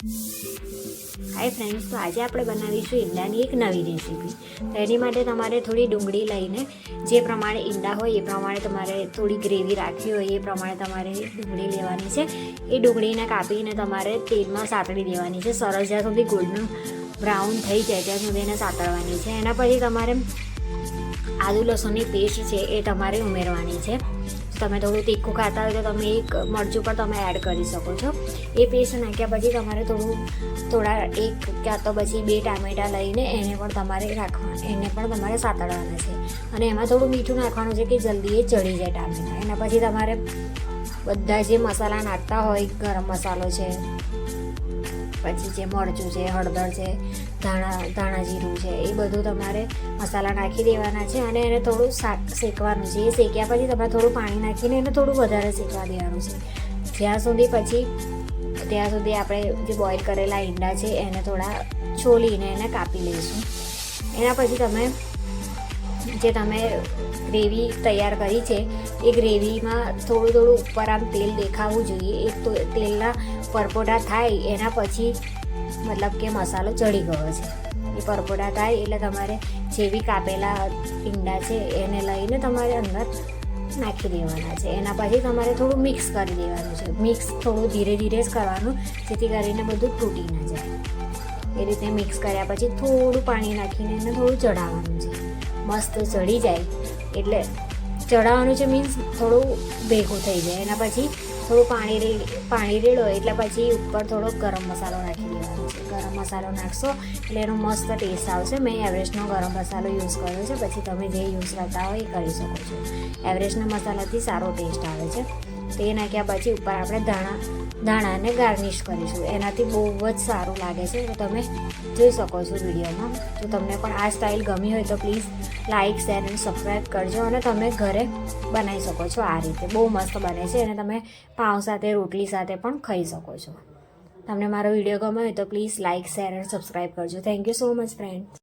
Hi friends, તો આજે આપણે બનાવીશું ઈંડાની એક નવી રેસીપી. તો એની માટે તમારે થોડી ડુંગળી લઈને જે પ્રમાણે ઈંડા હોય એ પ્રમાણે તમારે થોડી ગ્રેવી રાખવી હોય એ પ્રમાણે તમારે ડુંગળી લેવાની છે. એ ડુંગળીને કાપીને તમારે તેલમાં સાતળી દેવાની છે. સરસ જ્યાં સુધી ગોલ્ડન બ્રાઉન થઈ જાય ત્યાં સુધી એને સાતળવાની છે. એના પછી તમારે આદુ લસણની પેસ્ટ છે એ તમારે ઉમેરવાની છે. તમે થોડું તીખું ખાતા હોય તો તમે એક મરચું પણ તમે એડ કરી શકો છો. એ પેસ્ટ નાખ્યા પછી તમારે થોડા એક ક્યાં તો પછી 2 ટામેટાં લઈને એને પણ તમારે સાતળવાના છે. અને એમાં થોડું મીઠું નાખવાનું છે કે જલ્દી એ ચડી જાય ટામેટાં. એના પછી તમારે બધા જે મસાલા નાખતા હોય, ગરમ મસાલો છે, પછી જે મરચું છે, હળદર છે, ધાણા જીરું છે, એ બધું તમારે મસાલા નાખી દેવાના છે. અને એને થોડું શેકવાનું છે. એ શેક્યા પછી તમારે થોડું પાણી નાખીને એને થોડું વધારે શેકવા દેવાનું છે. ત્યાં સુધી આપણે જે બોઇલ કરેલા ઈંડા છે એને થોડા છોલીને એને કાપી લઈશું. એના પછી તમે ગ્રેવી તૈયાર કરી છે એ ગ્રેવીમાં થોડું ઉપર આમ તેલ દેખાવું જોઈએ. એ તો તેલના પરપોટા થાય એના પછી મતલબ કે મસાલો ચડી ગયો છે. એ પરપોટા થાય એટલે તમારે જે બી કાપેલા ઈંડા છે એને લઈને તમારે અંદર નાખી દેવાના છે. એના પછી તમારે થોડું મિક્સ કરી દેવાનું છે. મિક્સ થોડું ધીરે ધીરે જ કરવાનું, જેથી કરીને બધું તૂટી ના જાય. એ રીતે મિક્સ કર્યા પછી થોડું પાણી નાખીને એને થોડું ચડાવવાનું છે. મસ્ત ચડી જાય એટલે ચડાવવાનું છે, મીન્સ થોડું ભેગું થઈ જાય. એના પછી થોડું પાણી રેડો એટલે પછી ઉપર થોડો ગરમ મસાલો નાખી દેવાનો છે. ગરમ મસાલો નાખશો એટલે એનો મસ્ત ટેસ્ટ આવશે. મેં એવરેસ્ટનો ગરમ મસાલો યુઝ કર્યો છે. પછી તમે જે યુઝ કરતા હોય એ કરી શકો છો. એવરેસ્ટના મસાલાથી સારો ટેસ્ટ આવે છે. તે નાખ્યા પછી ઉપર આપણે ધાણાને ગાર્નિશ કરીશું. એનાથી બહુ જ સારું લાગે છે. તો તમે જોઈ શકો છો વિડીયોમાં. જો તમને પણ આ સ્ટાઇલ ગમી હોય તો પ્લીઝ લાઇક, શેર અને સબસ્ક્રાઈબ કરજો. અને તમે ઘરે બનાવી શકો છો આ રીતે. બહુ મસ્ત બને છે. અને તમે પાઉં સાથે, રોટલી સાથે પણ ખાઈ શકો છો. તમને મારો વિડીયો ગમ્યો હોય તો પ્લીઝ લાઇક, શેર અને સબસ્ક્રાઈબ કરજો. Thank you so much friends.